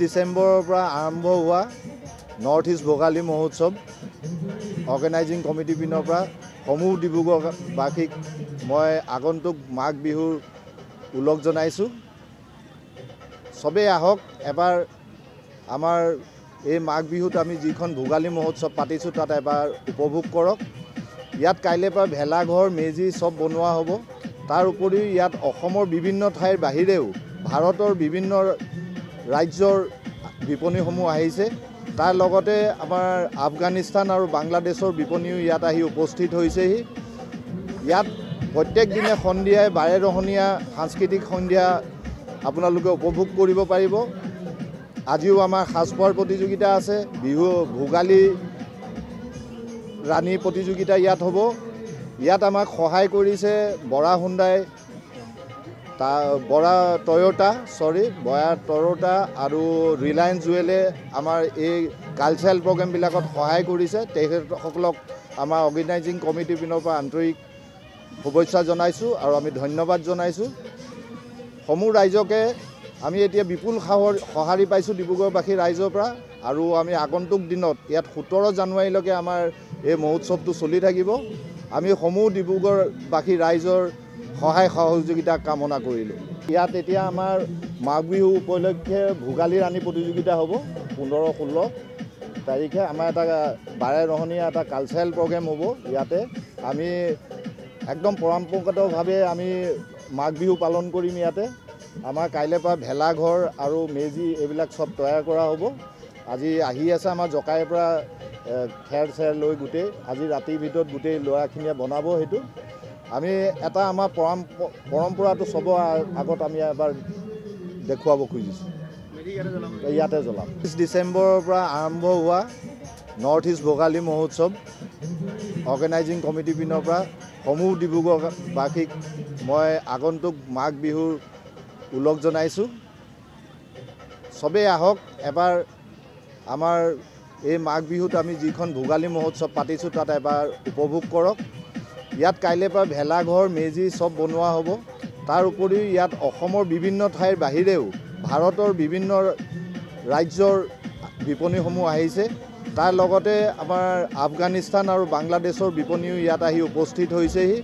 ডিচেম্বৰৰ পৰা আৰম্ভ হোৱা নৰ্থ ইষ্ট ভোগালী মহোৎসৱ অৰ্গেনাইজিং কমিটিৰ পিনৰ পৰা সমূহ ডিব্ৰুগড়বাসীক মই আগন্তুক মাঘ বিহুৰ ওলগ জনাইছোঁ। চবেই আহক এবাৰ আমাৰ এই মাঘ বিহুত আমি যিখন ভোগালী মহোৎসৱ পাতিছোঁ তাত এবাৰ উপভোগ কৰক। ইয়াত কাইলৈৰ পৰা ভেলাঘৰ মেজি চব বনোৱা হ'ব। তাৰ উপৰিও ইয়াত অসমৰ বিভিন্ন ঠাইৰ বাহিৰেও ভাৰতৰ বিভিন্ন ৰাজ্যৰ বিপণীসমূহ আহিছে। তাৰ লগতে আমাৰ আফগানিস্তান আৰু বাংলাদেশৰ বিপণীও ইয়াত আহি উপস্থিত হৈছেহি। ইয়াত প্ৰত্যেক দিনে সন্ধিয়াই বাৰেৰহণীয়া সাংস্কৃতিক সন্ধিয়া আপোনালোকে উপভোগ কৰিব পাৰিব। আজিও আমাৰ সাজপাৰ প্ৰতিযোগিতা আছে, বিহু ভোগালী ৰাণী প্ৰতিযোগিতা ইয়াত হ'ব। ইয়াত আমাক সহায় কৰিছে বৰা হুণ্ডাই, বৰা টয়োটা আৰু ৰিলায়েন্স জুৱেলে আমাৰ এই কালচাৰেল প্ৰগ্ৰেমবিলাকত সহায় কৰিছে। তেখেতসকলক আমাৰ অৰ্গেনাইজিং কমিটিৰ পিনৰ পৰা আন্তৰিক শুভেচ্ছা জনাইছোঁ আৰু আমি ধন্যবাদ জনাইছোঁ। সমূহ ৰাইজকে আমি এতিয়া বিপুল সঁহাৰি পাইছোঁ ডিব্ৰুগড়বাসী ৰাইজৰ পৰা, আৰু আমি আগন্তুক দিনত ইয়াত 17 জানুৱাৰীলৈকে আমাৰ এই মহোৎসৱটো চলি থাকিব। আমি সমূহ ডিব্ৰুগড়বাসী ৰাইজৰ সহায় সহযোগিতা কামনা কৰিলোঁ। ইয়াত এতিয়া আমাৰ মাঘ বিহু উপলক্ষে ভোগালী ৰাণী প্ৰতিযোগিতা হ'ব 15-16 তাৰিখে। আমাৰ এটা বাৰেৰহণীয়া এটা কালচাৰেল প্ৰগ্ৰেম হ'ব। ইয়াতে আমি একদম পৰম্পৰাগতভাৱে আমি মাঘ বিহু পালন কৰিম। ইয়াতে আমাৰ কাইলৈৰ পৰা ভেলাঘৰ আৰু মেজি এইবিলাক চব তৈয়াৰ কৰা হ'ব। আজি আহি আছে আমাৰ জকাইৰ পৰা খেৰ চেৰ লৈ গোটেই আজি ৰাতিৰ ভিতৰত গোটেই ল'ৰাখিনিয়ে বনাব। সেইটো আমি এটা আমাৰ পৰম্পৰাটো চবৰ আগত আমি এবাৰ দেখুৱাব খুজিছোঁ। ইয়াতে জ্বলাম। ডিচেম্বৰৰ পৰা আৰম্ভ হোৱা নৰ্থ ইষ্ট ভোগালী মহোৎসৱ অৰ্গেনাইজিং কমিটিৰ পিনৰ পৰা সমূহ ডিব্ৰুগড়বাসীক মই আগন্তুক মাঘ বিহুৰ ওলগ জনাইছোঁ। চবেই আহক এবাৰ আমাৰ এই মাঘ বিহুত আমি যিখন ভোগালী মহোৎসৱ পাতিছোঁ তাত এবাৰ উপভোগ কৰক। ইয়াত কাইলৈৰ পৰা ভেলাঘৰ মেজি চব বনোৱা হ'ব। তাৰ উপৰিও ইয়াত অসমৰ বিভিন্ন ঠাইৰ বাহিৰেও ভাৰতৰ বিভিন্ন ৰাজ্যৰ বিপণীসমূহ আহিছে। তাৰ লগতে আমাৰ আফগানিস্তান আৰু বাংলাদেশৰ বিপণীও ইয়াত আহি উপস্থিত হৈছেহি।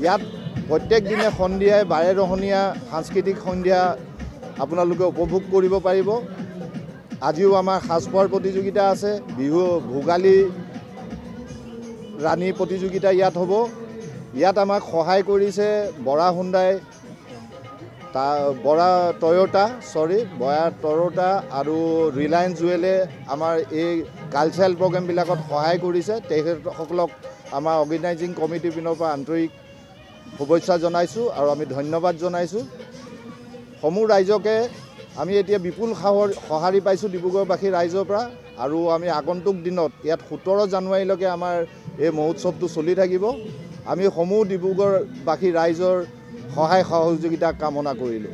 ইয়াত প্ৰত্যেক দিনে সন্ধিয়াই বাৰেৰহণীয়া সাংস্কৃতিক সন্ধিয়া আপোনালোকে উপভোগ কৰিব পাৰিব। আজিও আমাৰ সাজপাৰ প্ৰতিযোগিতা আছে, বিহু ভোগালী ৰাণী প্ৰতিযোগিতা ইয়াত হ'ব। ইয়াত আমাক সহায় কৰিছে বৰা হুণ্ডাই, বৰা টয়োটা আৰু ৰিলায়েন্স জুৱেলে আমাৰ এই কালচাৰেল প্ৰগ্ৰেমবিলাকত সহায় কৰিছে। তেখেতসকলক আমাৰ অৰ্গেনাইজিং কমিটিৰ পিনৰ পৰা আন্তৰিক শুভেচ্ছা জনাইছোঁ আৰু আমি ধন্যবাদ জনাইছোঁ। সমূহ ৰাইজকে আমি এতিয়া বিপুল সঁহাৰি পাইছোঁ ডিব্ৰুগড়বাসী ৰাইজৰ পৰা, আৰু আমি আগন্তুক দিনত ইয়াত 17 জানুৱাৰীলৈকে আমাৰ এই মহোৎসৱটো চলি থাকিব। আমি সমূহ ডিব্ৰুগড়বাসী ৰাইজৰ সহায় সহযোগিতা কামনা কৰিলোঁ।